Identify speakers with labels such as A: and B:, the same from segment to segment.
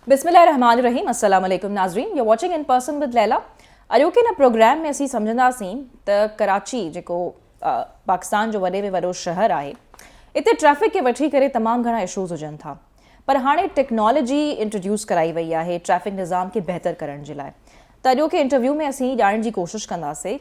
A: बिस्मिल्लाहिर्रहमानिर्रहीम अस्सलाम वालेकुम नाज़रीन, U watching in person with Laila. अॼोके हिन प्रोग्राम में असीं सम्झंदासीं त कराची जेको पाकिस्तान जो वॾे में वॾो शहर आहे, इते ट्रैफिक खे वठी करे तमामु घणा इशूज़ हुजनि था, पर हाणे टेक्नोलॉजी इंट्रोड्यूस कराई वई आहे ट्रैफिक निज़ाम खे बहितर करण जे लाइ। त अॼोके इंटरव्यू में असीं ॼाणण जी कोशिशि कंदासीं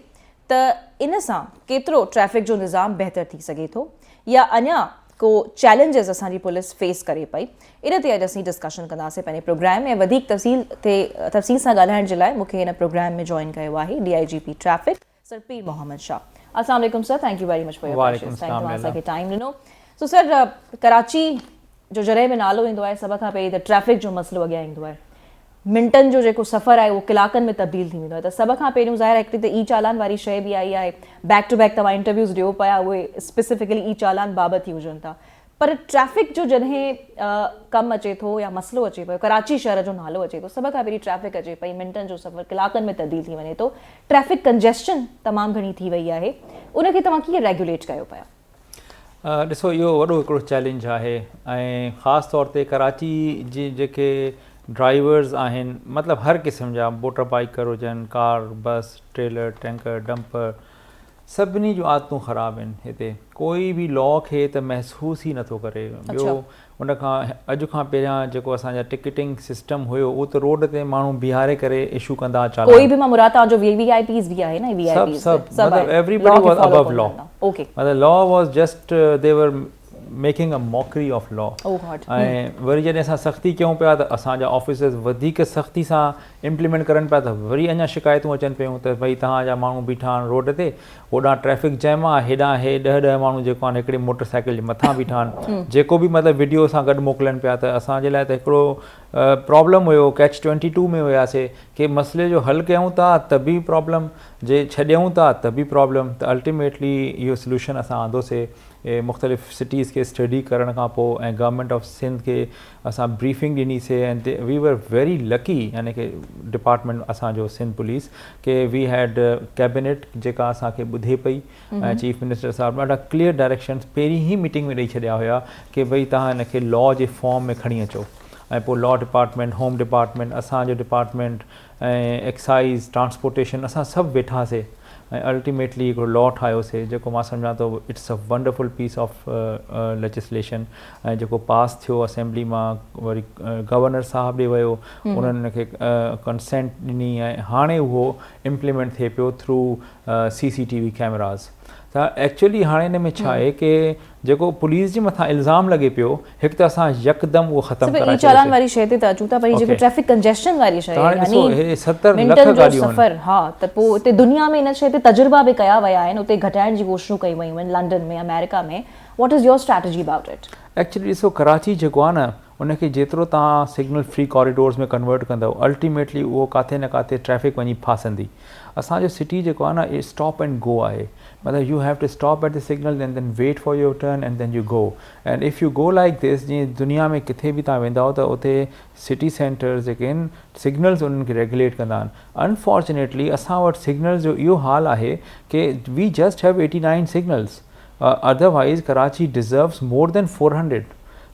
A: त इन सां केतिरो ट्रैफिक जो निज़ाम बहितर थी सघे थो या अञा को चैलेंजेस असांजी पुलिस फेस करे पई। इन ते अॼु असीं डिस्कशन कंदासीं पंहिंजे प्रोग्राम में। वधीक तफ़सील सां ॻाल्हाइण जे लाइ मूंखे हिन प्रोग्राम में जॉइन कयो आहे DIGP ट्रैफिक सर पीर मोहम्मद शाह। अस्सलाम वालेकुम sir, thank U very much for your patience, thank U असांखे टाइम ॾिनो। सो सर, कराची जो जॾहिं बि नालो ईंदो आहे सभ खां पहिरीं त ट्रैफिक जो मसइलो अॻियां ईंदो आहे। मिंटनि जो जेको सफ़र आहे उहो कलाकनि में तब्दील थी वेंदो आहे। त सभ खां पहिरियों ज़ाहिर हिकिड़ी त ई चालान वारी शइ बि आई आहे, बैक टू बैक तव्हां इंटरव्यूज़ ॾियो पिया, उहे स्पेसिफिकली ई चालान बाबति ई हुजनि था। पर ट्रैफिक जो जॾहिं कमु अचे थो या मसइलो अचे पियो, कराची शहर जो नालो अचे थो, सभ खां पहिरीं ट्रैफिक अचे पई, मिंटनि जो सफ़र कलाकनि में तब्दील थी वञे थो, ट्रैफिक कंजेस्शन तमामु घणी थी वई आहे, उनखे तव्हां कीअं रेगुलेट कयो पिया?
B: ॾिसो, इहो वॾो हिकिड़ो चैलेंज आहे ऐं ख़ासि तौर ते कराची जी जेके ड्राइवर्स आहिनि, मतिलबु हर क़िस्म जा, मोटर बाइकर हुजनि, कार, बस, ट्रेलर, टैंकर, डंपर, सभिनी जूं आदतूं ख़राबु आहिनि। हिते कोई बि लॉ खे त महसूस ई नथो करे। ॿियो उन खां अॼु खां पहिरियां जेको असांजा टिकटिंग सिस्टम हुयो, उहो त रोड ते माण्हू बीहारे करे इशू कंदा चालान।
A: कोई बि मां मुराद तव्हांजो VIPs भी आहे न, VIPs
B: सभु मतिलबु everybody was above law.
A: Okay,
B: मतिलबु law was just they were making a mockery of law. ऐं वरी जॾहिं असां सख़्ती कयूं पिया त असांजा ऑफिसर्स वधीक सख़्ती सां इम्प्लीमेंट करनि पिया, त वरी अञा शिकायतूं अचनि पियूं त भई तव्हांजा माण्हू बीठा आहिनि रोड ते, होॾां ट्रैफिक जैम आहे, हेॾां हे 10 माण्हू जेको आहिनि हिकिड़े मोटर साइकिल जे मथां बीठा आहिनि, जेको बि मतिलबु वीडियो सां गॾु मोकिलनि पिया। त असांजे लाइ त हिकिड़ो प्रॉब्लम हुयो, कैच 22 में हुयासीं कि मसइले जो हल कयूं था त बि प्रॉब्लम, जे छॾियूं था त बि प्रॉब्लम। त अल्टीमेटली इहो सोल्यूशन असां आंदोसीं मुख़्तलिफ़ सिटीज़ खे स्टडी करण खां पोइ, ऐं गवर्नमेंट ऑफ सिंध खे असां ब्रीफिंग ॾिनीसीं। ऐं वी वर वेरी लकी, यानी कि डिपार्टमेंट असांजो सिंध पुलिस के वी हैड कैबिनेट जेका असांखे ॿुधे पई, ऐं चीफ मिनिस्टर साहिबु ॾाढा क्लियर डायरेक्शन्स पहिरीं ई मीटिंग में ॾेई छॾिया हुया कि भई तव्हां हिन खे लॉ जे फॉर्म में खणी अचो। ऐं पोइ लॉ डिपार्टमेंट, होम डिपार्टमेंट, असांजो डिपार्टमेंट ऐं एक्साइज़, ट्रांसपोर्टेशन, असां सभु वेठासीं ऐं अल्टीमेटली हिकिड़ो लॉ ठाहियोसीं जेको मां सम्झां थो it's a wonderful piece of legislation. ऐं जेको पास थियो असेंबली मां, वरी गवर्नर साहिबु ॾे वियो, उन्हनि हिनखे कंसेंट ॾिनी, ऐं हाणे उहो इम्प्लीमेंट थिए पियो थ्रू CCTV कैमराज़। त एक्चुअली हाणे हिन में छा आहे कि जेको पुलिस जे मथां इल्ज़ाम लॻे पियो, हिकु त असां यकदम उहो ख़तमु कराए
A: चालान वारी शइ ते त अचूं था, पर जेको ट्रैफिक कंजेस्शन वारी शइ,
B: यानी 70 लख गाॾियूं
A: सफ़र, हा, त पोइ उते दुनिया में इन शइ ते तजुर्बा बि कया विया आहिनि, उते घटाइण जी कोशिशूं कई वयूं आहिनि, लंडन में, अमेरिका में। What is your strategy about it?
B: Actually ॾिसो, कराची जेको आहे न, उनखे जेतिरो तव्हां सिग्नल फ्री कॉरिडोर्स में कन्वर्ट कंदव, अल्टीमेटली उहो किथे न किथे ट्रैफिक वञी फासंदी। असांजो सिटी जेको आहे न, स्टॉप एंड गो आहे। मतलब you have to stop at the signal and then wait for your turn and then you go. And if you go like this, जीअं दुनिया में किथे बि तव्हां वेंदा हो त उते सिटी सेंटर्स जेके आहिनि, सिग्नल्स उन्हनि खे रेगुलेट कंदा आहिनि। अनफॉर्चुनेटली असां वटि सिग्नल्स जो इहो हाल आहे कि we just have 89 signals, otherwise Karachi deserves more than 400।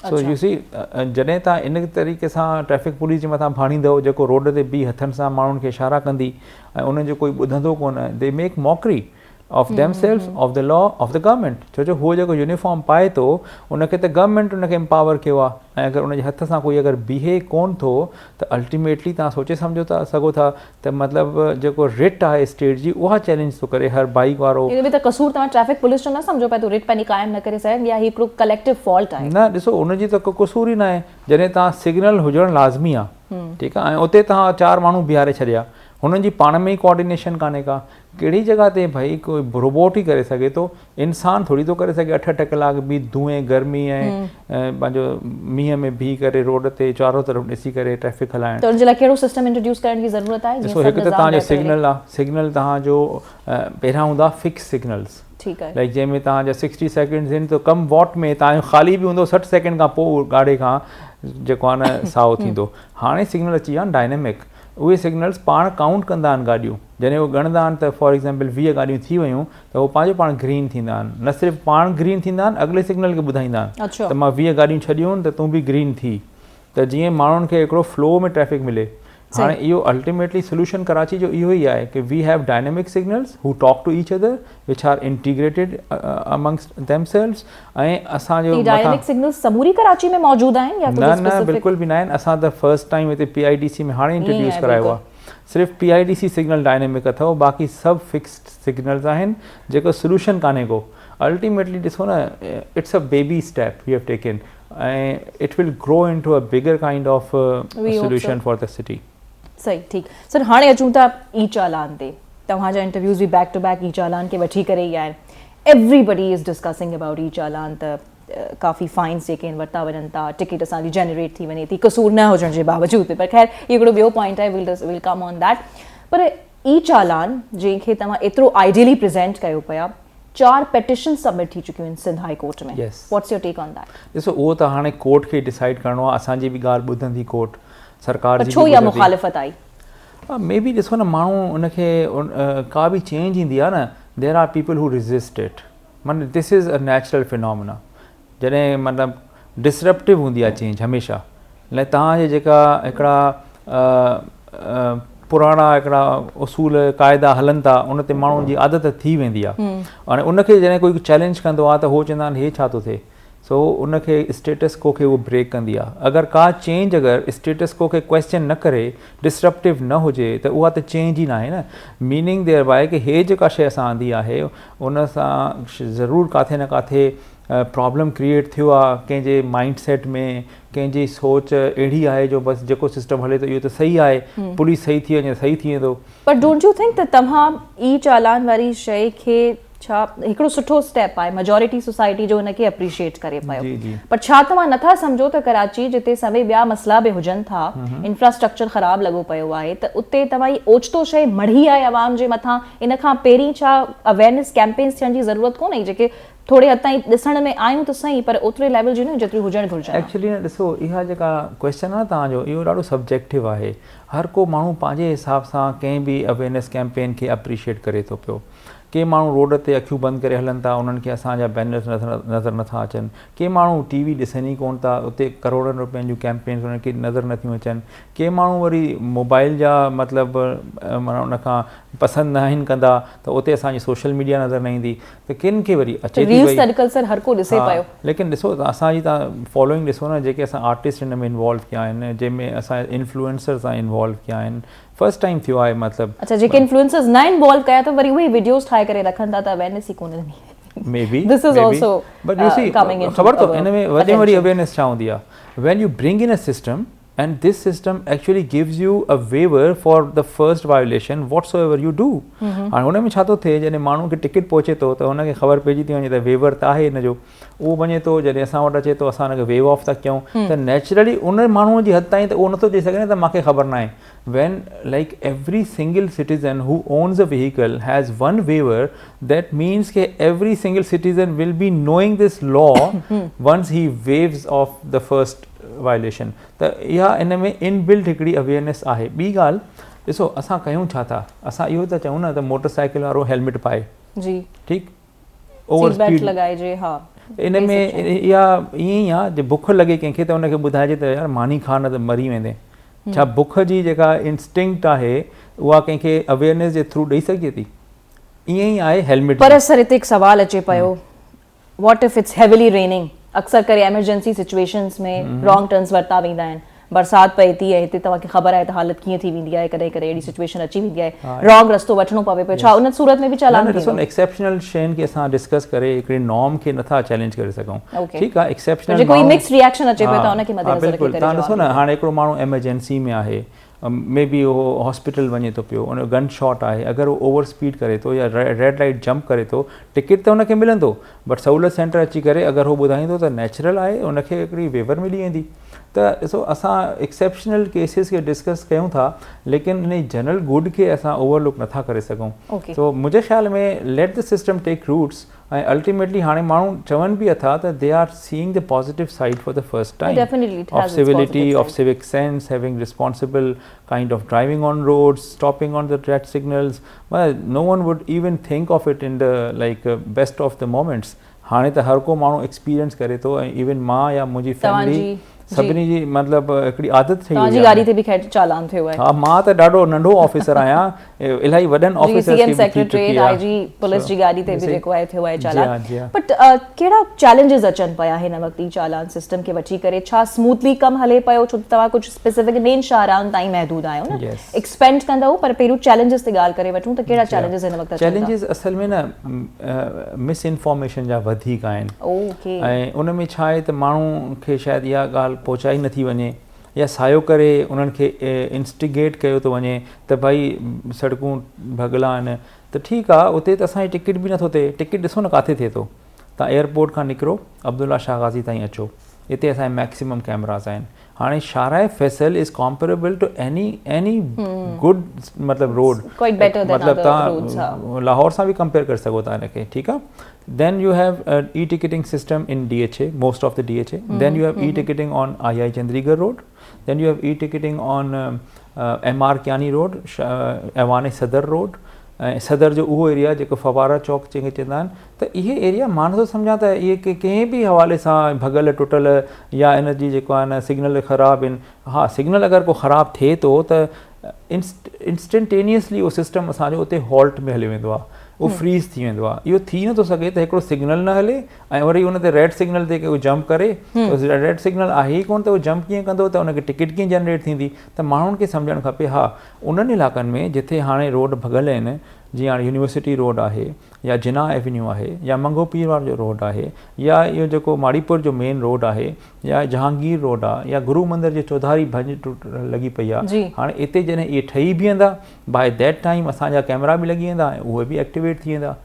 B: So you see, जॾहिं तव्हां इन तरीक़े सां ट्रैफिक पुलिस जे मथां भाणींदव, जेको रोड ते बीह हथनि सां माण्हुनि खे इशारा कंदी ऐं उन्हनि जो कोई ॿुधंदो कोन, they make mockery of themselves, of the law, of the government। छो हू जेको यूनिफॉर्म पाए थो, उनखे त गवर्नमेंट उनखे एम्पावर कयो आहे, ऐं अगरि उनजे हथ सां कोई अगरि बीहे कोन थो त अल्टीमेटली तव्हां सोचे सम्झो था सघो था त मतिलबु जेको रिट आहे स्टेट जी, उहा चैलेंज थो करे हर बाइक वारो।
A: इन में त कसूर तव्हां ट्रैफिक पुलिस जो न सम्झो पिया, तो रिट पंहिंजी क़ाइमु न करे सघनि, या हिकिड़ो कलेक्टिव फॉल्ट आहे? न,
B: ॾिसो, उनजी त को कसूर ई न आहे। जॾहिं तव्हां सिग्नल हुजणु लाज़मी आहे, ठीकु आहे, ऐं उते तव्हां 4 माण्हू बीहारे छॾिया, हुननि जी पाण में ई कोऑर्डिनेशन कान्हे का, कहिड़ी जॻह ते भाई कोई रोबोट ई करे सघे थो, इंसान थोरी थो करे सघे 8-8 कलाक बि धुएं, गर्मी ऐं पंहिंजो मींहं में बीह करे रोड ते चारों तरफ़ ॾिसी करे ट्रैफिक हलाइण।
A: त उन जे लाइ कहिड़ो सिस्टम इंट्रोड्यूस करण जी ज़रूरत आहे?
B: ॾिसो, हिकु त तव्हांजो सिग्नल आहे, सिग्नल तव्हांजो पहिरियां हूंदा फिक्स सिग्नल्स,
A: ठीकु आहे,
B: लाइक जंहिंमें तव्हांजा 60 सेकेंड्स आहिनि त कम वॉट में तव्हांजो ख़ाली बि हूंदो 60 सेकेंड खां पोइ गाॾे खां जेको आहे न साओ थींदो। हाणे सिग्नल अची विया आहिनि डायनेमिक, उहे सिग्नल्स पाण काउंट कंदा आहिनि गाॾियूं, जॾहिं उहे ॻणंदा आहिनि त फॉर एग्ज़ाम्पल 20 गाॾियूं थी वियूं त उहो पंहिंजो पाण ग्रीन थींदा आहिनि। न सिर्फ़ु पाण ग्रीन थींदा आहिनि, अॻिले सिग्नल खे ॿुधाईंदा आहिनि त मां 20 गाॾियूं छॾियूं आहिनि त तूं बि ग्रीन थी। त जीअं माण्हुनि खे हिकिड़ो फ्लो में ट्रैफिक मिले हाणे इहो अल्टीमेटली सोल्यूशन कराची जो इहो ई आहे कि we have dynamic signals who talk to each other which are integrated amongst themselves ऐं असांजो
A: डायनेमिक सिग्नल्स समूरी कराची में मौजूद आहिनि या
B: न बिल्कुलु बि न आहिनि असां त फर्स्ट टाइम हिते PIDC में हाणे इंट्रोड्यूस करायो आहे सिर्फ़ु PIDC सिग्नल डायनेमिक अथव बाक़ी सभु फिक्स्ड सिग्नल्स आहिनि जेको सोल्यूशन कान्हे को अल्टीमेटली ॾिसो न it's a baby step we have taken ऐं it will grow into a bigger kind of solution for the city
A: सही ठीकु सर हाणे अचूं था ई चालान ते तव्हांजा इंटरव्यूज़ बि बैक टू बैक ई चालान खे वठी करे ई आहिनि एवरीबडी इज़ डिस्कसिंग अबाउट ई चालान त काफ़ी फाइन्स जेके आहिनि वरिता वञनि था टिकट असांजी जनरेट थी वञे थी कसूर न हुजण जे बावजूदि पर ख़ैर इहो हिकिड़ो ॿियो पॉइंट आहे विल कम ऑन दैट पर ई चालान जंहिंखे तव्हां एतिरो आइडियली प्रेज़ेंट कयो पिया 4 पेटिशन सबमिट थी चुकियूं आहिनि सिंध हाई कोर्ट में what's your take on that
B: ॾिसो उहो त हाणे कोर्ट खे डिसाइड करिणो आहे असांजी बि ॻाल्हि ॿुधंदी कोर्ट सरकार जी
A: छो इहा मुखालिफ़त आई
B: मे बी ॾिसो न माण्हू उनखे का बि चेंज ईंदी आहे न देर are people who resist it माना this is a natural phenomena जॾहिं मतिलबु डिसरप्टिव हूंदी आहे चेंज हमेशह लाइ तव्हांजे जेका हिकिड़ा पुराणा हिकिड़ा उसूल क़ाइदा हलनि था उन ते माण्हुनि जी आदत थी वेंदी आहे हाणे उनखे जॾहिं कोई चैलेंज कंदो आहे त उहो चवंदा आहिनि हे छा थो थिए सो उनखे स्टेटस को खे उहो ब्रेक कंदी आहे अगरि का चेंज अगरि स्टेटस को खे क्वेश्चन न करे डिसरप्टिव न हुजे त उहा त चेंज ई न आहे न मीनिंग देयर बाए कि हे जेका शइ असां आंदी आहे उन सां ज़रूरु किथे न किथे प्रॉब्लम क्रिएट थियो आहे कंहिंजे माइंड सेट में कंहिंजी सोच अहिड़ी आहे जो बसि जेको सिस्टम हले थो इहो त सही आहे पुलिस सही थी वञे सही थी वेंदो
A: पर डोंट यू थिंक त तव्हां ई चालान वारी शइ खे छा हिकिड़ो सुठो स्टेप आहे मेजॉरिटी सोसाइटी जो हुनखे अप्रिशिएट करे पियो पर छा तव्हां नथा सम्झो त कराची जिते सभई ॿिया मसला बि हुजनि था इंफ्रास्ट्रक्चर ख़राबु लॻो पियो आहे त उते तव्हां ई ओचितो शइ मढ़ी आहे आवाम जे मथां इन खां पहिरीं छा अवेयरनेस कैंपेन्स थियण जी ज़रूरत कोन्हे जेके थोरे हद ताईं ॾिसण में आयूं त सही पर ओतिरे लेवल जी न जेतिरी हुजणु घुरिजे
B: एक्चुअली न ॾिसो इहा जेका क्वेश्चन आहे तव्हांजो इहो ॾाढो सब्जेक्टिव आहे हर को माण्हू पंहिंजे हिसाब सां कंहिं बि अवेयरनेस कैंपेन खे अप्रिशिएट करे थो पियो के माण्हू रोड ते अखियूं बंदि करे हलनि था उन्हनि खे असांजा बैनर्स नज़र नथा अचनि के माण्हू TV ॾिसनि ई कोन था उते करोड़नि रुपयनि जूं कैंपेन्स उन्हनि खे नज़र नथियूं अचनि के माण्हू वरी मोबाइल जा मतिलबु माना उनखां पसंदि न आहिनि कंदा त उते असांजी सोशल मीडिया नज़र न ईंदी त किन खे वरी अचे लेकिन ॾिसो असांजी तव्हां फॉलोइंग ॾिसो न जेके असां आर्टिस्ट हिन में इन्वॉल्व कया आहिनि जंहिंमें असां इन्फ्लुएंसर्स सां इन्वॉल्व कया आहिनि फर्स्ट टाइम थियो आहे मतिलबु
A: अच्छा जेके इन्फ्लुएंसर्स न इन्वॉल्व कया त वरी उहे वीडियोस ठाहे करे रखनि था त अवेयरनेस ई कोन ईंदी
B: may be
A: this is also
B: but you see ख़बर अथव हिन में वॾी अवेयरनेस छा हूंदी आहे when U bring in a system and this system actually gives you a waiver for the first violation whatsoever you do हाणे हुन में छा थो थिए जॾहिं माण्हू खे टिकट पहुचे थो त हुनखे ख़बर पइजी थी वञे त वेवर त आहे हिन जो उहो वञे थो जॾहिं असां वटि अचे थो असां हुनखे वेव ऑफ था कयूं त नेचुरली उन माण्हूअ जी हद ताईं त उहो नथो चई सघे न त मूंखे ख़बर न आहे when like every single citizen who owns a vehicle has one waiver that means that every single citizen will be knowing this law once he waives off the first violation त इहा इन में इनबिल्ट हिकिड़ी awareness आहे ॿी ॻाल्हि ॾिसो असां कयूं छा था असां इहो था चऊं न त मोटरसाइकिल वारो हेलमेट पाए
A: जी
B: ठीकु ओवर स्पीड
A: लॻाइजे हा
B: इन में इहा ईअं ई आहे जे बुख लॻे कंहिंखे त हुनखे ॿुधाइजे त यार मानी खा न त मरी वेंदे छा बुख जी जेका इंस्टिंक्ट आहे उहा कंहिंखे अवेयरनेस जे थ्रू ॾेई सघे थी ईअं ई आहे हेलमेट
A: पर सर हिते हिकु सवाल अचे पियो what if it's heavily raining अक्सर करे एमरजेंसी सिचुएशंस में रॉन्ग टर्न्स वरिता वेंदा आहिनि बरसाति पए थी ऐं हिते तव्हांखे ख़बर आहे त हालत कीअं थी वेंदी आहे कॾहिं कॾहिं अहिड़ी सिचुएशन अची वेंदी आहे रॉन्ग रस्तो वठिणो पवे पियो छा उन सूरत में बि चालान
B: ॾिसो न एक्सेप्शनल शयुनि खे असां डिस्कस करे हिकिड़ी नॉर्म खे नथा चैलेंज करे सघूं ठीकु आहे एक्सेप्शनल
A: कोई मिक्स रिएक्शन अचे पियो त उनखे मददनज़र रखी करे
B: तव्हां ॾिसो न हाणे हिकिड़ो माण्हू एमरजेंसी में आहे मे बी उहो हॉस्पिटल वञे थो पियो उन गन शॉट आहे अगरि उहो ओवर स्पीड करे थो या रेड लाइट जंप करे थो टिकट त हुनखे मिलंदो बट सहूलियत सेंटर अची करे अगरि उहो ॿुधाईंदो त नेचुरल आहे उनखे हिकिड़ी वेवर मिली वेंदी त ॾिसो असां एक्सेप्शनल केसिस खे डिस्कस कयूं था लेकिन इन जनरल गुड खे असां ओवरलुक नथा करे सघूं सो मुंहिंजे ख़्याल में let the system take roots ऐं अल्टीमेटली हाणे माण्हू चवनि बि अथा त they are seeing the positive side for the first time of civility of civic sense having responsible kind of driving on roads stopping on the red signals no one would even think of it in the like best of the moments हाणे त हर को माण्हू experience करे थो ऐं even मां या मुंहिंजी फैमिली सभिनी जी मतिलबु हिकिड़ी आदत ठही
A: तव्हांजी
B: वई
A: गाॾी
B: आहे।
A: ते बि ख़ैर चालान थियो आहे।
B: हा, मां त ॾाढो नंढो ऑफिसर आहियां, इलाही वॾनि ऑफिसर्स
A: सीएम
B: खे बि थी चुकी
A: सेक्रेटरी
B: आहे।
A: आईजी पुलिस जी गाॾी ते बि
B: सही।
A: जेको आहे थियो आहे
B: जी
A: चालान।
B: हाँ, जी हाँ।
A: बट कहिड़ा चैलेंजेस अचनि पिया हिन वक़्तु ई चालान सिस्टम खे वठी करे? छा स्मूथली कमु हले पियो? छो त तव्हां कुझु स्पेसिफिक मेन शाहराहनि ताईं महदूद आहियो न,
B: Yes.
A: एक्सपेंड कंदव, पर पहिरियों चैलेंजेस ते ॻाल्हि करे वठूं त कहिड़ा चैलेंजेस हिन वक़्तु अचनि था?
B: चैलेंजिस असल में न मिस इंफॉर्मेशन जा वधीक आहिनि।
A: ओके।
B: ऐं उन में छा आहे त माण्हू खे शायदि इहा ॻाल्हि पहुचाई नथी वञे, या सायो करे उन्हनि खे इंस्टिगेट कयो थो वञे त भाई सड़कूं भॻल आहिनि, त ठीकु आहे, उते त असांजी टिकट बि नथो थिए। टिकट ॾिसो न किथे थिए थो। तव्हां एयरपोर्ट खां निकिरो, अब्दुल्ला शाह गाज़ी ताईं अचो, हिते असांजे मैक्सिमम कैमरास आहिनि। हाणे Shahrah Faisal is comparable to any good मतिलबु रोड,
A: Quite better than
B: मतिलबु
A: other roads,
B: तव्हां लाहौर सां बि कंपेयर करे सघो था हिनखे, ठीकु आहे। Then you have e ticketing system in DHA, most of the DHA। Then you have e ticketing on II Chandigarh road. Then you have e ticketing on MR Kiyani road, Aiwan Sadar road, ऐं सदर जो उहो एरिया जेको फवारा चौक जंहिंखे चवंदा आहिनि। त इहे एरिया मां नथो सम्झां त इहे कंहिं बि हवाले सां भॻल टुटल या इन जी जेको आहे न सिग्नल ख़राबु आहिनि। हा, सिग्नल अगरि को ख़राबु थिए थो त इंस्टेंटेनियसली उहो सिस्टम असांजो उते हॉल्ट में हली वेंदो आहे, उहो फ्रीज़ थी वेंदो आहे। इहो थी नथो सघे त हिकिड़ो सिग्नल न हले ऐं वरी उन ते रेड सिग्नल ते उहो जंप करे, रेड सिग्नल आहे ई कोन त उहो जंप कीअं कंदो, त उनखे टिकट कीअं जनरेट थींदी। त माण्हुनि खे सम्झणु खपे, हा, उन्हनि इलाइक़नि में जिथे हाणे रोड भॻल आहिनि, जीअं हाणे यूनिवर्सिटी रोड आहे, या जिना एवेन्यू आहे, या मंगो पीर वारो जो रोड आहे, या इहो जेको माड़ीपुर जो मेन रोड आहे, या जहांगीर रोड आहे, या गुरु मंदिर जे चौधारी भंज लॻी पई आहे। हाणे हिते जॾहिं इहे ठही बीहंदा, बाय दैट टाइम असांजा कैमरा बि लॻी वेंदा ऐं उहे बि एक्टिवेट थी वेंदा।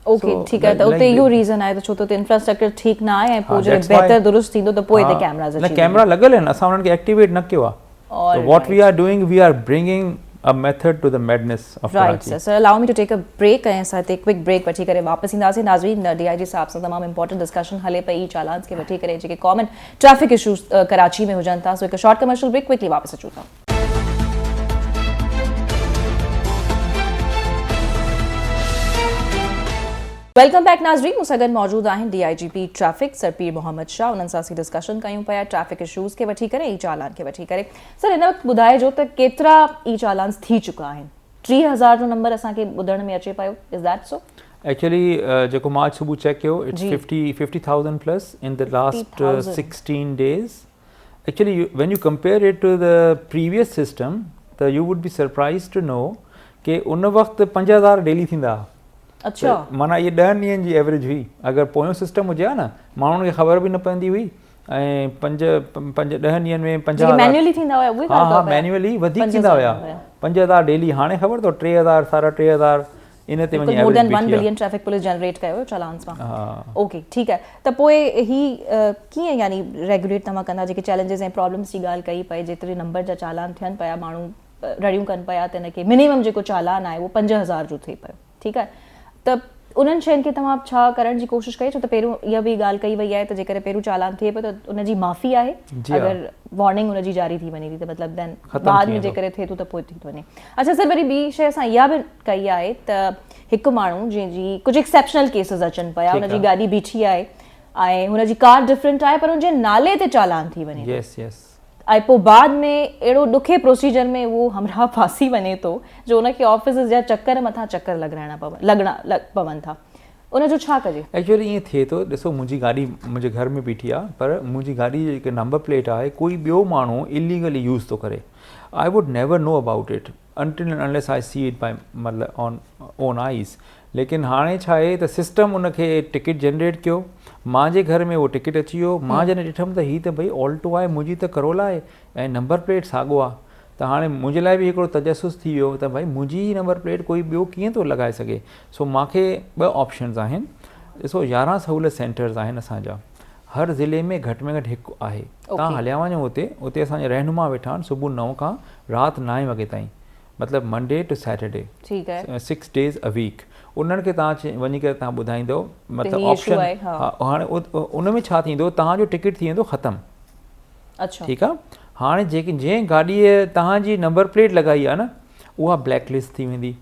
A: ओके, ठीकु आहे। त उते इहो रीज़न आहे त छो त उते इंफ्रास्ट्रक्चर ठीकु न आहे ऐं पोइ जॾहिं बहितर दुरुस्त थींदो त पोइ हिते कैमराज़ अची वेंदा।
B: कैमरा लॻल आहिनि, असां उन्हनि खे एक्टिवेट न कयो आहे। What we are doing, we are bringing a method to the madness of
A: right
B: Karachi.
A: sir, allow me to take a break ऐं असां हिते क्विक ब्रेक वठी करे वापसि ईंदासीं। नाज़रीन, DIG साहब सां तमामु इंपॉर्टेंट डिस्कशन हले पई चालान्स खे वठी करे, जेके कॉमन ट्रैफिक इशूज़ कराची में हुजनि था। सो हिकु शॉर्ट कमर्शियल ब्रेक, क्विकली वापसि अचूं था। वेलकम बैक नाज़रीन, मूंसां गॾु मौजूदु आहिनि DIGP ट्रैफिक सर पीर मोहम्मद शाह। उन्हनि सां असीं डिस्कशन कयूं पिया ट्रैफिक इशूज़ खे वठी करे, ई चालान खे वठी करे। सर, हिन वक़्तु ॿुधाइजो त केतिरा ई चालान्स थी चुका आहिनि? 30,000 जो नंबर असांखे ॿुधण में अचे पियो, इज़ दैट सो?
B: एक्चुअली जेको मां अॼु सुबुह चेक कयो, it's 50,000 plus in the last 16 days. Actually, when you compare it to the previous system, त you would be surprised to know कि उन वक़्तु 5,000 डेली थींदा।
A: अच्छा,
B: माना इहे 10 ॾींहंनि जी एवरेज हुई। अगरि पोयों सिस्टम हुजे हा न, माण्हुनि खे ख़बर बि न पवंदी हुई ऐं 5-10 ॾींहंनि में 50,000
A: मैन्युअली थींदा हुया, उहे
B: हा, मैन्युअली वधीक थींदा हुया। 5,000 डेली, हाणे ख़बर अथव 3,000 3,500 इन ते वञी
A: more than 1 billion traffic police generate कयो चालान्स मां। ओके, ठीकु आहे। त पोइ ही कीअं यानी रेगुलेट तव्हां कंदा? जेके चैलेंजिस ऐं प्रॉब्लम्स जी ॻाल्हि कई पई, जेतिरे नंबर जा चालान थियनि पिया, माण्हू रड़ियूं कनि पिया, त हिनखे मिनिमम जेको चालान आहे उहो 5,000 जो थिए पियो, ठीकु आहे। त उन्हनि शयुनि खे तव्हां छा करण जी कोशिशि कई? छो त पहिरियों इहा बि ॻाल्हि कई वई आहे त जेकर पहिरियों चालान थिए पियो त उनजी माफ़ी आहे, अगरि वार्निंग उनजी जारी थी वञे थी त मतिलबु देन बाद में जेकर थिए थो त पोइ थी थो वञे। अच्छा सर, वरी ॿी शइ असां इहा बि कई आहे त हिकु माण्हू जंहिंजी कुझु एक्सेप्शनल केसिस अचनि पिया, हुनजी गाॾी बीठी आहे ऐं हुनजी कार डिफरेंट आहे, पर हुनजे नाले ते चालान थी वञे, ऐं पोइ बाद में अहिड़ो ॾुखे प्रोसीजर में उहो हमरा फासी वञे थो जो हुनखे ऑफिस जा चकर मथां चकर लॻणा पवनि था। उनजो छा कजे? एक्चुअली
B: ईअं थिए थो, ॾिसो, मुंहिंजी गाॾी मुंहिंजे घर में बीठी आहे, पर मुंहिंजी गाॾी जी जेके नंबर प्लेट आहे कोई ॿियो माण्हू इलीगली यूज़ थो करे। I would never know about it until and unless I see it by मतिलबु ऑन ओन आइज़। लेकिन हाणे छा आहे त सिस्टम उनखे टिकट जनरेट कयो, मुंहिंजे घर में उहो टिकट अची वियो। मां जॾहिं ॾिठमि त हीअ त भई ऑल्टो आहे, मुंहिंजी त करोला आहे ऐं नंबर प्लेट साॻियो आहे, त हाणे मुंहिंजे लाइ बि हिकिड़ो तजसुस थी वियो त भई मुंहिंजी नंबर प्लेट कोई ॿियो कीअं थो लॻाए सघे। सो मूंखे 2 ऑप्शन्स आहिनि। ॾिसो, 11 सहूलियत सेंटर्स आहिनि असांजा, हर ज़िले में घटि में घटि हिकु आहे। तव्हां हलिया वञो हुते, उते असांजे रहनुमा वेठा आहिनि सुबुह 9 खां राति 9 वॻे ताईं, मतिलबु Monday to Saturday, 6 days a week। उन्हनि खे तव्हां वञी करे तव्हां ॿुधाईंदो, मतिलबु ऑप्शन हाणे उन में छा थींदो, तव्हांजो टिकट थी वेंदो ख़तमु। अच्छा, ठीकु आहे। हाणे जेकी जंहिं गाॾीअ तव्हांजी नंबर प्लेट लॻाई आहे न, उहा ब्लैक लिस्ट थी वेंदी।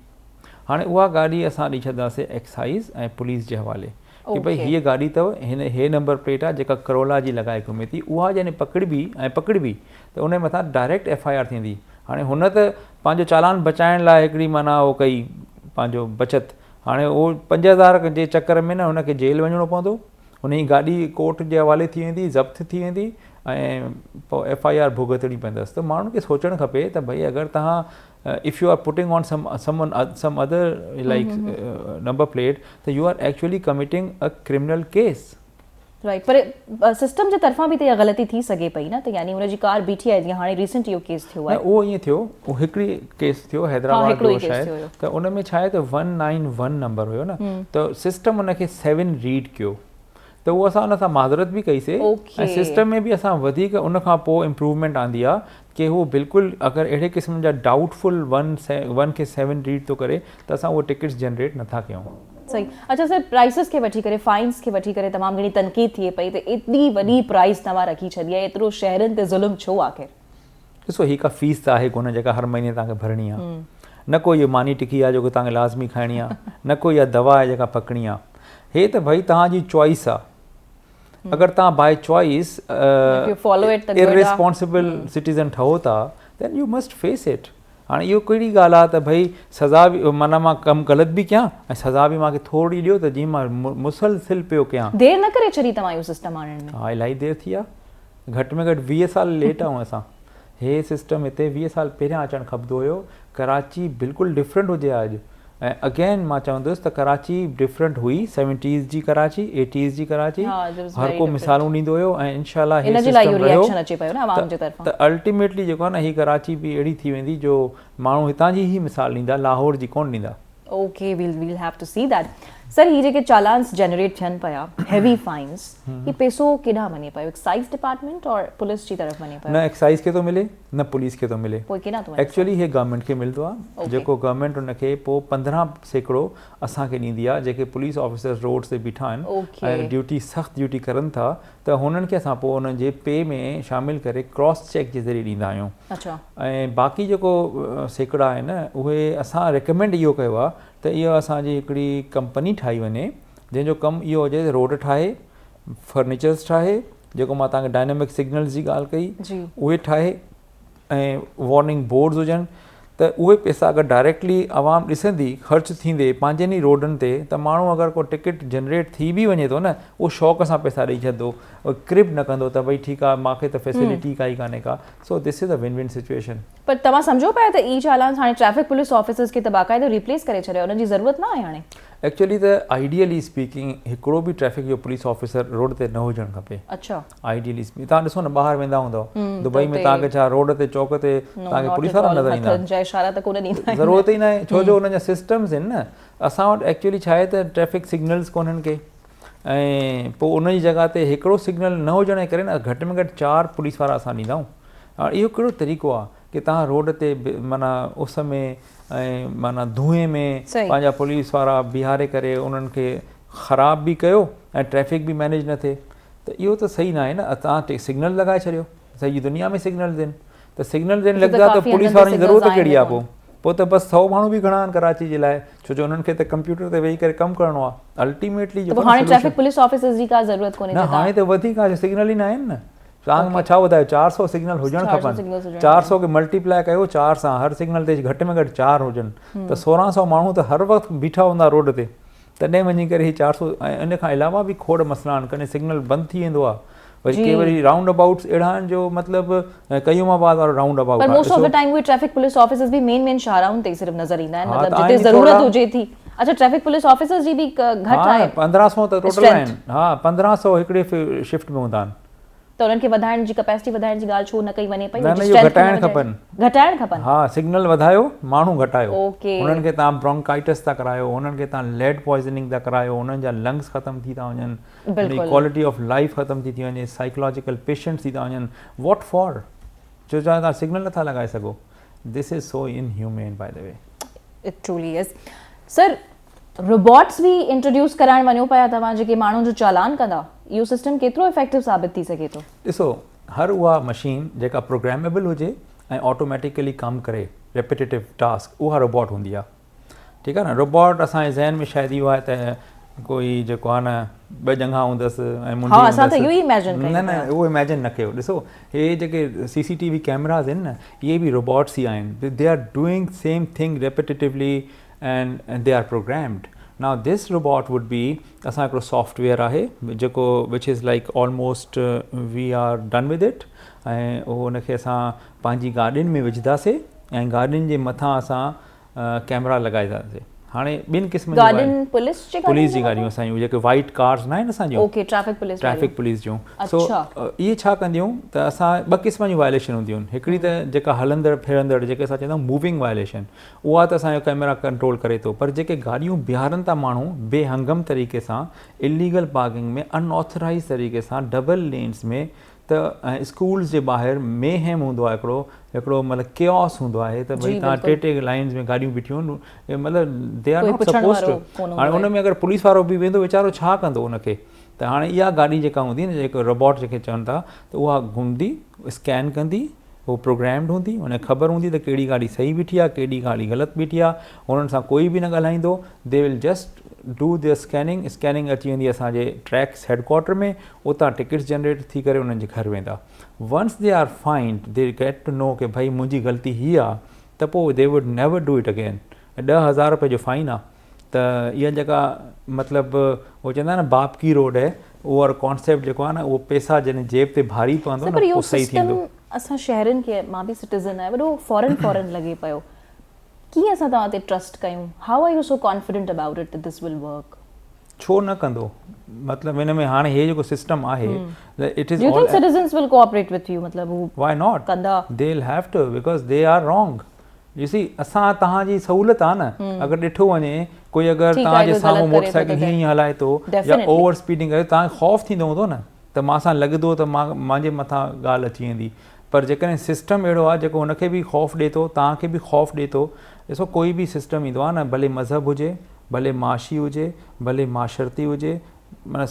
B: हाणे उहा गाॾी असां ॾेई छॾंदासीं एक्साइज़ ऐं पुलिस जे हवाले। कि भई हीअ गाॾी अथव, हिन हे नंबर प्लेट आहे जेका करोला जी लॻाए घुमे थी, उहा जॾहिं पकड़बी त उन मथां डायरेक्ट FIR थींदी। हाणे हुन त पंहिंजो चालान बचाइण लाइ हिकिड़ी माना उहो कई पंहिंजो बचति, हाणे उहो 5000 जे चकर में न हुनखे जेल वञिणो पवंदो, हुन जी गाॾी कोर्ट जे हवाले थी वेंदी, ज़ब्त थी वेंदी ऐं पोइ FIR भुगतणी पवंदसि। त माण्हुनि खे सोचणु खपे त भई अगरि तव्हां if you are putting on some other like number plate त you are actually committing a criminal case.
A: Right, पर सिस्टम जे तरफ़ां बि त इहा ग़लती थी सघे पई न, त यानी हुनजी कार बीठी आहे, जीअं हाणे रिसेंट इहो केस थियो आहे।
B: उहो ईअं थियो, उहो हिकिड़ी केस थियो हैदराबाद जो शायदि, त उन में छा आहे त 191 नंबर हुयो न, त सिस्टम उनखे 7 रीड कयो, त उहो असां उन सां माज़रत बि कईसीं ऐं सिस्टम में बि असां वधीक उन खां पोइ इम्प्रूवमेंट आंदी आहे कि हू बिल्कुलु अगरि अहिड़े क़िस्म जा डाउटफुल 1 खे 7 रीड थो करे त असां उहे टिकट्स जनरेट नथा कयूं।
A: सही। अच्छा सर, प्राइसिस खे वठी करे, फाइन्स खे वठी करे तमामु घणी तनक़ीद थिए पई त एतिरी वॾी प्राइस तव्हां रखी छॾी आहे, एतिरो शहरनि ते ज़ुल्म छो आख़िर?
B: ॾिसो, ही का फीस त आहे कोन जेका हर महीने तव्हांखे भरणी आहे, न कोई इहो मानी टिकी आहे जेको तव्हांखे लाज़मी खाइणी आहे, न कोई इहा दवा आहे जेका पकड़ी आहे, हे त भई तव्हांजी चॉइस आहे। अगरि तव्हां बाय चॉइस इररिस्पॉन्सिबल सिटीज़न ठहो था देन यू मस्ट फेस इट। हाणे इहो कहिड़ी ॻाल्हि आहे त भई सज़ा बि माना मां कमु ग़लति बि कयां ऐं सज़ा बि मूंखे थोरी ॾियो त जीअं मां मुसलसिल पियो कयां।
A: देरि न करे छॾी तव्हां इहो सिस्टम आणण में?
B: हा, इलाही देरि थी आहे, घटि में घटि 20 साल लेट आहियूं असां। हे सिस्टम हिते 20 साल पहिरियां अचणु खपंदो हुयो। कराची बिल्कुलु डिफरेंट हुजे अॼु, ऐं अगेन मां चवंदुसि त कराची डिफरेंट हुई, 70s जी कराची, 80s जी कराची, हर को मिसालूं ॾींदो हुयो ऐं इंशाल्लाह हे सिस्टम रहियो त अल्टीमेटली जेको आहे न, ही कराची बि अहिड़ी थी वेंदी जो माण्हू हितां जी ई मिसाल ॾींदा, लाहौर जी कोन ॾींदा।
A: Okay, we'll have to see that. Sir, ही जेके चालान्स जनरेट थियनि पिया, हेवी फाइन्स, ही पैसो केॾां वञे पियो? एक्साइज डिपार्टमेंट और पुलिस जी तरफ़ वञे पियो?
B: न एक्साइज खे थो मिले, न पुलिस खे थो मिले,
A: पोइ केॾां थो वञे?
B: एक्चुअली हे गवर्नमेंट खे मिलंदो आहे, जेको गवर्नमेंट उनखे पोइ 15% असांखे ॾींदी आहे, जेके पुलिस ऑफिसर्स रोड ते बीठा आहिनि ऐं ड्यूटी सख़्तु ड्यूटी करनि था, त हुननि खे असां पोइ उन्हनि जे पे में शामिलु करे क्रॉस चेक जे ज़रिए ॾींदा आहियूं।
A: अच्छा।
B: ऐं बाक़ी जेको सैकड़ा आहिनि उहे असां रिकमेंड इहो कयो आहे त इहो असांजी हिकिड़ी कंपनी ठाही वञे जंहिंजो कमु इहो हुजे त रोड ठाहे, फर्नीचर्स ठाहे, जेको मां तव्हांखे डायनेमिक सिग्नल्स जी ॻाल्हि कई उहे ठाहे, ऐं वार्निंग बोर्ड्स हुजनि, त उहे पैसा अगरि डायरेक्टली आवाम ॾिसंदी ख़र्चु थींदे पंहिंजनि ई रोडनि ते, त माण्हू अगरि को टिकट जनरेट थी बि वञे थो न, उहो शौक़ सां पैसा ॾेई छॾंदो, क्रिब न कंदो त भई ठीकु आहे मूंखे त फैसिलिटी काई कान्हे का। So this is a win win situation. पर
A: तव्हां सम्झो पिया त ई चालान हाणे ट्रैफिक पुलिस ऑफिसर्स खे त बाक़ाइदो रिप्लेस करे छॾियो, उन्हनि जी ज़रूरत न आहे हाणे?
B: एक्चुअली त आइडियली स्पीकिंग हिकिड़ो बि ट्रैफिक जो पुलिस ऑफिसर रोड ते न हुजणु खपे।
A: अच्छा।
B: आइडियली तव्हां ॾिसो न, ॿाहिरि वेंदा हूंदव दुबई में, तव्हांखे छा रोड ते चौक ते तव्हांखे पुलिस वारा नज़र ईंदा? ज़रूरत ई न आहे, छो जो हुननि जा सिस्टम्स आहिनि न। असां वटि एक्चुअली छा आहे त ट्रैफिक सिग्नल्स कोन्हनि के, ऐं पोइ उन जी जॻह ते हिकिड़ो सिग्नल न हुजण जे करे न घटि में घटि 4 पुलिस वारा असां ॾींदा आहियूं। हाणे इहो कहिड़ो तरीक़ो आहे कि तव्हां रोड ते माना उस में ऐं माना धुएं में पंहिंजा पुलिस वारा बीहारे करे उन्हनि खे ख़राबु बि कयो ऐं ट्रैफिक बि मैनेज न थिए, त इहो त सही न आहे न। तव्हां सिग्नल लॻाए छॾियो, सॼी दुनिया में सिग्नल ॾियनि, त सिग्नल ॾियणु लॻंदा त पुलिस वारनि जी ज़रूरत कहिड़ी आहे? पोइ त बसि 100 माण्हू बि घणा आहिनि कराची जे लाइ, छो जो उन्हनि खे त कंप्यूटर ते वेही करे कमु करिणो आहे। अल्टीमेटली
A: हाणे ट्रैफिक पुलिस ऑफिसर्स जी का ज़रूरत कोन्हे न,
B: हाणे त वधीक आहे, सिग्नल ई न आहिनि न। तव्हांखे मां छा ॿुधायो, 400 सिग्नल हुजणु खपनि, 400 खे मल्टीप्लाए कयो 4 सां, हर सिग्नल ते घटि में घटि 4 हुजनि, त 1600 माण्हू त हर वक़्तु बीठा हूंदा रोड ते, तॾहिं वञी करे ही 400। ऐं इन खां अलावा बि खोड़ मसइला आहिनि, कॾहिं सिग्नल बंदि थी वेंदो आहे, वरी के वरी राउंड अबाउट्स अहिड़ा आहिनि जो मतिलबु कयूमाबाद वारो राउंड अबाउट,
A: पर मोस्ट ऑफ द टाइम उहे ट्रैफिक पुलिस ऑफिसर्स बि मेन शाहराउनि ते सिर्फ़ नज़र ईंदा आहिनि, मतलब जिते ज़रूरत हुजे थी। अच्छा, ट्रैफिक पुलिस ऑफिसर्स जी बि घटि आहे? 1500
B: त टोटल आहिनि। हा, 1500 हिकिड़े शिफ्ट में हूंदा आहिनि,
A: त उन्हनि खे वधाइण जी कैपेसिटी वधाइण जी ॻाल्हि छो न कई वञे पई?
B: न, इहो घटाइण
A: खपनि।
B: हा, सिग्नल वधायो, माण्हू घटायो, उन्हनि खे तव्हां ब्रोंकाइटिस था करायो, उन्हनि खे तव्हां लेड पॉइज़निंग था करायो, उन्हनि जा लंग्स ख़तम थी था वञनि, क्वालिटी ऑफ लाइफ ख़तम थी वञे, साइकोलॉजिकल पेशेंट्स थी था वञनि। What for? छो जो तव्हां सिग्नल नथा लॻाए सघो। This is so inhumane by the way.
A: It truly is. Sir, robots भी इंट्रोड्यूस कराइण वञो पिया तव्हां, जेके माण्हुनि जो चालान कंदा, इहो सिस्टम केतिरो इफेक्टिव साबित थी सघे थो?
B: ॾिसो, हर उहा मशीन जेका प्रोग्रामेबल हुजे ऐं ऑटोमेटिकली कमु करे रेपिटेटिव टास्क, उहा रोबोट हूंदी आहे। ठीकु आहे न। रोबोट असांजे ज़हन में शायदि इहो आहे त कोई जेको आहे न ॿ जंघा हूंदसि ऐं मुंडी
A: हाँ असां त
B: हूंदसि।
A: इहो ई इमेजिन कयूं
B: न न उहो इमेजिन न कयो। ॾिसो हे जेके CCTV कैमराज़ आहिनि न इहे बि रोबोट्स ई आहिनि। They are doing same thing repetitively and they are programmed. Now this robot would be असां हिकिड़ो सॉफ्टवेयर आहे जेको which is like almost we are done with it ऐं उहो हुनखे असां पंहिंजी गाॾियुनि में विझंदासीं ऐं गाॾियुनि जे मथां असां कैमरा लॻाईंदासीं। हाणे ॿिनि क़िस्मनि जी
A: गार्डन पुलिस
B: जी गाॾियूं असांजूं जेके वाइट कार्स न आहिनि असांजूं
A: ओके ट्रैफिक पुलिस
B: जूं। सो इहे छा कंदियूं त असां ॿ क़िस्म जूं वायलेशन हूंदियूं आहिनि। हिकिड़ी त जेका हलंदड़ फिरंदड़ जेके असां चवंदा आहियूं मूविंग वायलेशन उहा त असांजो कैमरा कंट्रोल करे थो। पर जेके गाॾियूं बीहारनि था माण्हू बेहंगम तरीक़े सां इलीगल पार्किंग में अनऑथराइज़ तरीक़े सां डबल लेन्स में त ऐं स्कूल्स जे ॿाहिरि मेहम हूंदो आहे हिकिड़ो मतिलबु केओस हूंदो आहे त भई तव्हां टे लाइन्स में गाॾियूं बीठियूं आहिनि मतिलबु they are not suppose to. हाणे उन में अगरि पुलिस वारो बि वेंदो वीचारो छा कंदो उनखे। त हाणे इहा गाॾी जेका हूंदी न जेको रोबोट जेके चवनि था त उहा घुमंदी स्कैन कंदी उहो प्रोग्राम्ड हूंदी उनखे ख़बर हूंदी त कहिड़ी गाॾी सही बीठी आहे कहिड़ी गाॾी ग़लति बीठी आहे। हुननि सां कोई बि न ॻाल्हाईंदो। They will just do the scanning अची वेंदी असांजे ट्रैक्स हेडक्वाटर में उतां टिकट्स जनरेट थी करे उन्हनि जे घर वेंदा। Once they are find they get to know कि भाई मुंहिंजी ग़लती हीअ आहे त पोइ they would never do it again. 10,000 रुपए जो फ़ाइन आहे। त इहा जेका मतिलबु उहो चवंदा आहिनि न बाप की रोड है उहो वारो कॉन्सेप्ट जेको आहे न उहो पैसा जॾहिं जेब ते भारी पवंदो न पोइ सही थींदो।
A: असां शहरनि खे मां बि सिटीज़न आहियां वॾो फॉरेन लॻे पियो। कीअं असां तव्हां ते ट्रस्ट कयूं? How are you so confident about it that this will work?
B: छो न कंदो? मतिलबु हिन में हाणे हे जेको सिस्टम आहे it is
A: you think citizens will cooperate with you? मतिलबु
B: व्हाई नॉट
A: कंदा?
B: They will have to because they are wrong. You see असां तव्हांजी सहूलियत आहे न अगरि ॾिठो वञे कोई अगरि तव्हांजे साम्हूं मोटरसाइकिल हीअं ई हलाए थो या ओवर स्पीडिंग करे तव्हांखे ख़ौफ़ थींदो हूंदो न त मूंसां लॻंदो त मुंहिंजे मथां ॻाल्हि अची वेंदी। पर जेकॾहिं सिस्टम अहिड़ो आहे जेको हुनखे बि ख़ौफ़ ॾिए थो तव्हांखे बि ख़ौफ़ ॾिए थो। ॾिसो कोई बि सिस्टम ईंदो आहे न भले मज़हब हुजे भले माशी हुजे भले माशरती हुजे माना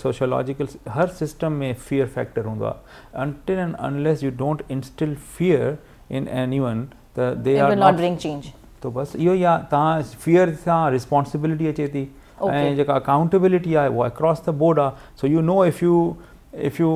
B: सोशोलॉजिकल हर सिस्टम में फियर फैक्टर हूंदो आहे। Until and unless you don't instil fear in anyone त they are not bring change. तो बसि इहो ई आहे। तव्हां फियर सां रिस्पॉन्सिबिलिटी अचे थी ऐं जेका अकाउंटेबिलिटी आहे उहा अक्रॉस द बोर्ड आहे। So you know if you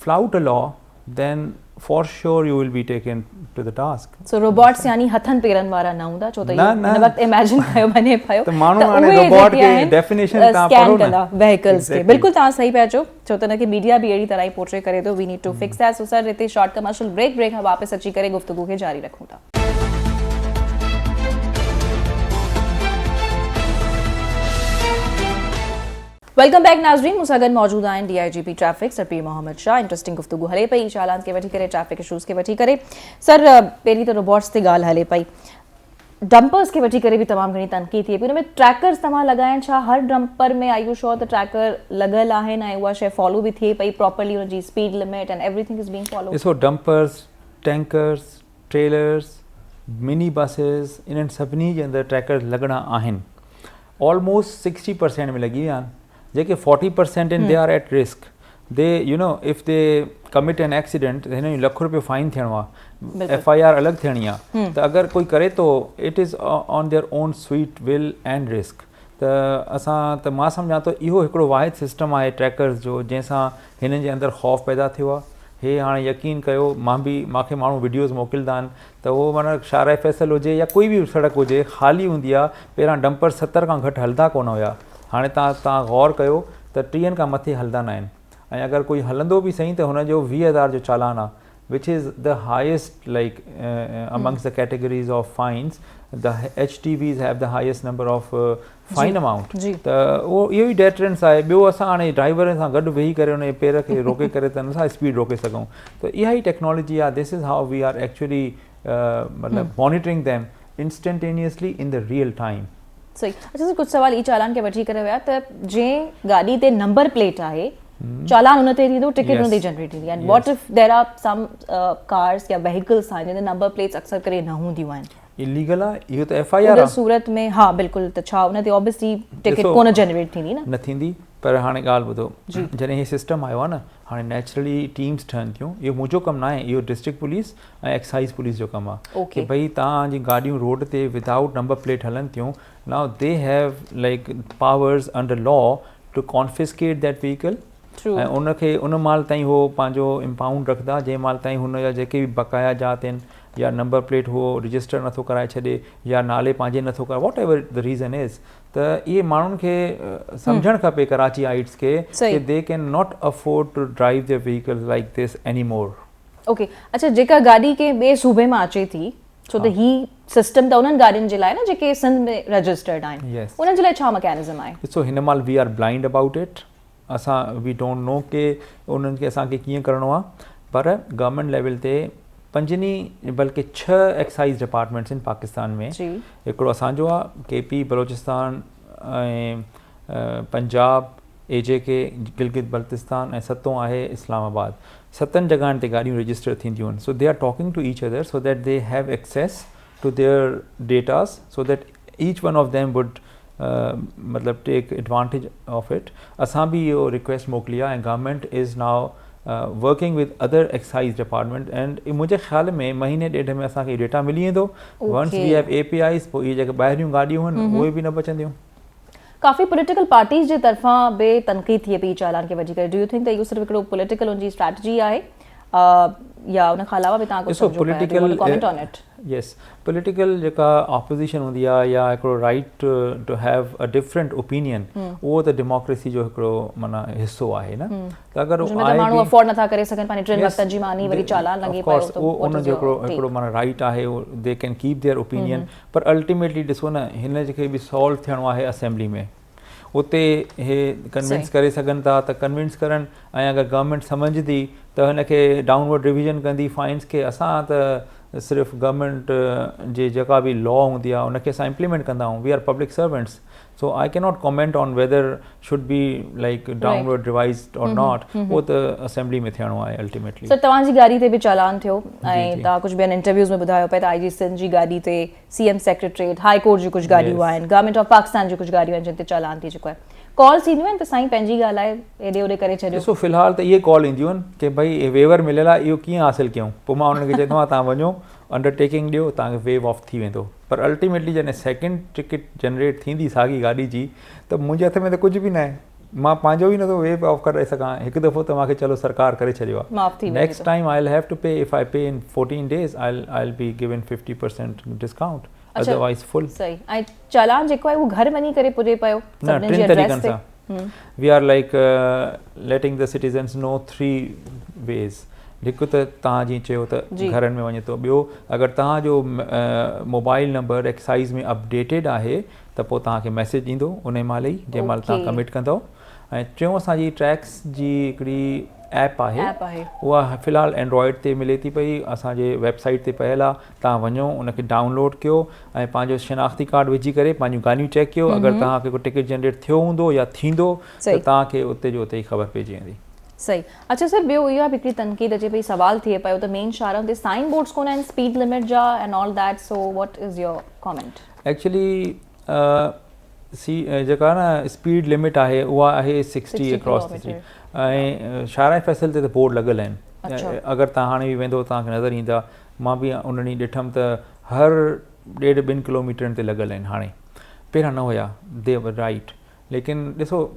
B: flout a law then for sure you will be taken to the task.
A: So robots यानी हथन पेरन वारा न हूंदा छो त हिन वक्त इमेजिन कयो वञे पियो
B: त माण्हू हाणे रोबोट के डेफिनेशन तव्हां पढ़ो न
A: कंदा व्हीकल्स के। बिल्कुल तव्हां सही पिया चओ छो त हिनखे मीडिया बि अहिड़ी तरह ई पोर्ट्रे करे थो। We need to fix that. So sir हिते शॉर्ट कमर्शियल ब्रेक खां वापसि अची करे गुफ्तगू खे जारी रखूं था। वेलकम बैक नाज़रीन। मूंसां गॾु मौजूद आहिनि DIGP ट्रैफिक सर पीर मोहम्मद शाह। इंटरेस्टिंग गुफ्तगू हले पई चालान खे वठी करे ट्रैफिक इशूज़ खे वठी करे। सर पहिरीं त रोबोट्स ते ॻाल्हि हले पई डंपर्स खे वठी करे बि तमामु घणी तनक़ीद थिए पई। हुन में ट्रैकर्स तव्हां लॻाइनि छा हर डंपर में आर यू श्योर त ट्रैकर लॻल आहिनि ऐं उहा शइ फॉलो बि थिए पई प्रॉपरली हुनजी speed limit and everything is being follow?
B: ॾिसो dumpers tankers trailers mini buses इन्हनि सभिनी जे अंदरि ट्रैकर लॻणा आहिनि। ऑलमोस्ट 60% में लॻी विया आहिनि। जेके 40% आहिनि they R at risk. The U know if they commit an accident त हिन जो ₹1,00,000 फाइन थियणो आहे FIR अलॻि थियणी आहे। त अगरि कोई करे थो it is on their own sweet will and risk. त असां त मां सम्झां थो इहो हिकिड़ो वाहिद सिस्टम आहे ट्रैकर्स जो जंहिंसां हिननि जे अंदरि ख़ौफ़ पैदा थियो आहे। हे हाणे यकीन कयो मूंखे माण्हू वीडियोज़ मोकिलींदा आहिनि त उहो माना शारा फैसल हुजे या कोई बि सड़क हुजे ख़ाली हूंदी आहे। पहिरां डंपर 70 खां घटि हलंदा कोन हुया। हाणे तव्हां गौर कयो त 30 खां मथे हलंदा न आहिनि। ऐं अगरि कोई हलंदो बि सही त हुनजो 20,000 जो चालान आहे which is the highest like amongst the categories of fines. The HTVs have the highest number of fine amount. त उहो इहो ई डेटरेंस आहे। ॿियो असां हाणे ड्राइवर सां गॾु वेही करे हुन जे पेर खे रोके करे त नथा स्पीड रोके सघूं। त इहा ई टेक्नोलॉजी आहे। This is how we are actually मतिलबु monitoring them instantaneously in the real time.
A: सही। अच्छा सर कुझु सवाल ई चालान खे वठी करे विया त जंहिं गाॾी ते नंबर प्लेट आहे चालान हुन ते थींदो टिकट हुन ते जनरेट थींदी and what if there are some cars या व्हीकल्स आहिनि जिन नंबर प्लेट्स अक्सर करे न हूंदियूं आहिनि? इलीगल आहे इहो त FIR आहे सूरत में। हा बिल्कुलु। त छा हुन ते ऑब्वियसली टिकट कोन जनरेट थींदी न थींदी?
B: पर हाणे ॻाल्हि ॿुधो, जॾहिं हीउ सिस्टम आयो आहे न, हाणे नेचुरली टीम्स ठहनि थियूं. इहो मुंहिंजो कमु न आहे, इहो डिस्ट्रिक्ट पुलिस ऐं एक्साइज़ पुलिस जो कमु आहे कि भई तव्हांजी गाॾियूं रोड ते विदाउट नंबर प्लेट हलनि थियूं. Now they have like powers under law to confiscate that vehicle ऐं उनखे उन महिल ताईं उहो पंहिंजो इम्पाउंड रखंदा जंहिं महिल ताईं हुनजा जेके बि बक़ाया जात आहिनि या नंबर प्लेट उहो रजिस्टर नथो कराए छॾे या नाले पंहिंजे नथो कराए, whatever the reason is. त इहे माण्हुनि खे सम्झणु खपे कराचीआइट्स खे कि they can not afford to drive their vehicle like this any more.
A: Okay, अच्छा, जेका गाॾी के ॿिए सूबे मां अचे थी, छो त ही सिस्टम त उन्हनि गाॾियुनि जे लाइ न जेके सिंध में रजिस्टर्ड आहिनि, उन्हनि जे लाइ छा मैकेनिज़म आहे?
B: ॾिसो, हिन महिल we are blind about it. असां वी डोंट नो के उन्हनि खे असांखे कीअं करिणो आहे. पर गवर्नमेंट लेवल ते 5 बल्कि 6 एक्साइज़ डिपार्टमेंट्स आहिनि पाकिस्तान में. हिकिड़ो असांजो आहे, KP बलोचिस्तान ऐं पंजाब, AJK गिलगित बल्तिस्तान ऐं 7 आहे इस्लामाबाद. 7 जॻहियुनि ते गाॾियूं रजिस्टर थींदियूं आहिनि. So they are talking to each other so that they have access to their datas so that each one of them would मतलब टेक एडवांटेज ऑफ इट. असां बि इहो रिक्वेस्ट मोकिली आहे ऐं government is now working with other excise department and मुंहिंजे ख़्याल में महीने ॾेढ में असांखे डेटा मिली वेंदो. वंस वी हैव APIs, पोइ इहे जेके ॿाहिरियूं गाॾियूं आहिनि उहे बि न बचंदियूं.
A: काफ़ी पॉलिटिकल पार्टीज़ जे तरफ़ां बि तनक़ीद थिए पई चालान खे वठी करे. डू यू थिंक त इहो सिर्फ़ु हिकिड़ो पॉलिटिकल उनजी स्ट्रैटेजी आहे या उन खां अलावा बि तव्हां कुझु political comment on it?
B: Yes, political जेका ऑपोजिशन हूंदी आहे या हिकिड़ो right to have a different opinion, उहो त डेमोक्रेसी जो हिकिड़ो माना हिसो आहे न. त अगरि
A: माण्हू अफोर्ड नथा करे सघनि पंहिंजे 3 वक़्तनि जी मानी वरी चालान लॻे पियो त
B: उनजो हिकिड़ो माना राइट आहे, they can keep their opinion. पर अल्टीमेटली ॾिसो न, हिन जेके बि सॉल्व थियणो आहे असेंबली में, उते हे कन्विंस करे सघनि था त कन्विंस करनि. ऐं अगरि गवर्नमेंट सम्झंदी त हिनखे डाउनवर्ड रिविजन कंदी फाइन्स खे. असां त सिर्फ़ु गवर्नमेंट जे जेका बि लॉ हूंदी आहे उनखे असां इम्प्लीमेंट कंदा आहियूं. We are public servants. So I can not comment on whether should be like downward revised और नॉट. उहो त असेंबली में थियणो आहे अल्टीमेटली.
A: सर, तव्हांजी गाॾी ते बि चालान थियो ऐं तव्हां कुझु ॿियनि इंटरव्यूज़ में ॿुधायो पिया त IG सिंध जी गाॾी ते CM सेक्रेटरेट, हाई कोर्ट जी कुझु गाॾियूं आहिनि, गवर्नमेंट ऑफ पाकिस्तान जी कुझु गाॾियूं आहिनि जिन ते चालान थी चुको आहे. कॉल्स ईंदियूं आहिनि त साईं पंहिंजी ॻाल्हि आहे हेॾे होॾे करे छॾियो?
B: ॾिसो, फ़िलहालु त इहे कॉल ईंदियूं आहिनि की भई वेवर मिलियल आहे, इहो कीअं हासिलु कयूं. पोइ मां उन्हनि खे चवंदो आहियां तव्हां वञो, अंडरटेकिंग ॾियो, तव्हांखे वेव ऑफ थी वेंदो. पर अल्टीमेटली जॾहिं सेकेंड टिकट जनरेट थींदी साॻी गाॾी जी, त मुंहिंजे हथ में त कुझु बि न आहे. मां पंहिंजो ई नथो वेव ऑफ करे सघां. हिकु दफ़ो त मूंखे चलो सरकार करे छॾियो आहे. Next time I will have to pay. If I pay in 14 days I will be given 50% discount, otherwise full.
A: सही. ऐं चालान जेको आहे उहो घर वञी करे पुॼे पियो
B: न 3 तरीक़नि सां. We are like letting the citizens know 3 ways. हिकु त तव्हां जीअं चयो त घरनि में वञे थो. ॿियो, अगरि तव्हांजो मोबाइल नंबर एक्साइज़ में अपडेटेड आहे त पोइ तव्हांखे मैसेज ईंदो उन महिल ई जंहिं महिल तव्हां कमिट कंदव. ऐं टियों, असांजी ट्रैक्स जी हिकिड़ी ऐप आहे, उहा फ़िलहालु एंड्रॉइड ते मिले थी पई. असांजे वेबसाइट ते पयल आहे. तव्हां वञो, उनखे डाउनलोड कयो ऐं पंहिंजो शिनाख़्ती कार्ड विझी करे पंहिंजूं गाॾियूं चेक कयो. अगरि तव्हांखे को टिकट जनरेट थियो हूंदो या थींदो त तव्हांखे उते जो उते ई ख़बर पइजी वेंदी.
A: सही. अच्छा सर, ॿियो इहा बि हिकिड़ी तनक़ीद अचे पई, सवाल थिए पियो त मेन शहरनि ते साइन बोर्ड्स कोन आहिनि स्पीड लिमिट जा and all that. So what is your comment?
B: Actually जेका न स्पीड लिमिट आहे उहा आहे 60 अक्रॉस जी. ऐं शाहराह फैसल ते त बोर्ड लॻल आहिनि. अगरि तव्हां हाणे बि वेंदो तव्हांखे नज़र ईंदा. मां बि उन ॾींहुं ॾिठमि त हर 1.5-2 किलोमीटरनि ते लॻल आहिनि. हाणे पहिरियां न हुया. दे वर राइट. लेकिन ॾिसो,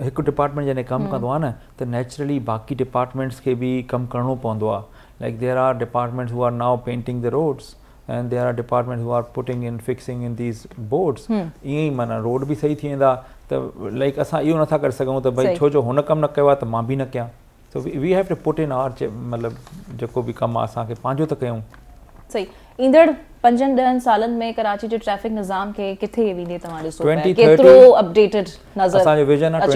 B: हिकु डिपार्टमेंट जॾहिं कमु कंदो आहे न त नेचुरली बाक़ी डिपार्टमेंट्स खे बि कमु करिणो पवंदो आहे. Like there are departments who are now painting the roads and there are departments who are putting in fixing in these boards. ईअं ई माना रोड बि सही थी वेंदा. त लाइक असां इहो नथा करे सघूं त भई छो जो हुन कमु न कयो आहे त मां बि न कयां. So we have to put in our मतिलबु जेको बि कमु आहे असांखे पंहिंजो त कयूं.
A: सही. ईंदड़ 5-10 सालनि में कराची जे ट्रैफिक निज़ाम खे किथे वेंदे तव्हां ॾिसो केतिरो अपडेटेड नज़र?
B: असांजो विजन आहे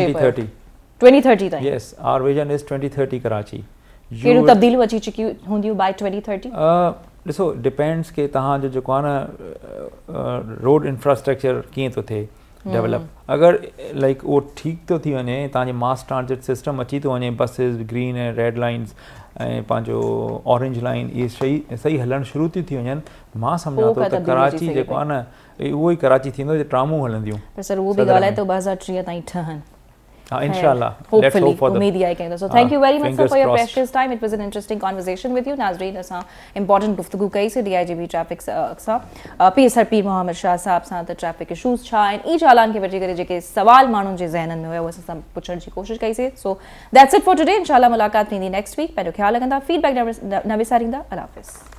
A: 2030 ताईं.
B: यस, आवर विजन इज़ 2030 कराची.
A: कहिड़ियूं तब्दीलियूं अची चुकियूं हूंदियूं बाय 2030?
B: ॾिसो, डिपेंड्स के तव्हांजो जेको आहे न रोड इंफ्रास्ट्रक्चर कीअं थो थिए डेवलप. अगरि लाइक उहो ठीकु थो थी वञे, तव्हांजे मास ट्रांजिट सिस्टम अची थो वञे, बसिस ग्रीन ऐं रेड लाइन्स ऐं पंहिंजो ऑरेंज लाइन, इहे सही हलणु शुरू थी वञनि, मां सम्झां थो त कराची जेको आहे न उहो ई कराची थींदो जे ट्रामूं हलंदियूं.
A: पर सर, उहो बि ॻाल्हाए थो 2030 ताईं ठहनि.
B: हाँ, इंशाल्लाह। Let's
A: Hopefully,
B: hope for the-
A: उम्मीद यही कहेंगे। So thank you very much sir
B: fingers
A: for your
B: crossed.
A: precious time. It was an interesting conversation with you. नाज़रीन असां important गुफ्तगू कई से DIGP ट्रैफिक सां PSR पीर मोहम्मद शाह साहब सां त ट्रैफिक इशूज़ छा आहिनि ई चालान खे वठी करे जेके सवाल माण्हुनि जे ज़हननि में हुया उहे असां पुछण जी कोशिशि कईसीं। So that's it for today. इंशाल्लाह मुलाक़ात थींदी नेक्स्ट वीक। पंहिंजो ख़्यालु रखंदा, फीडबैक न विसारींदा। अल्लाह हाफ़िज़।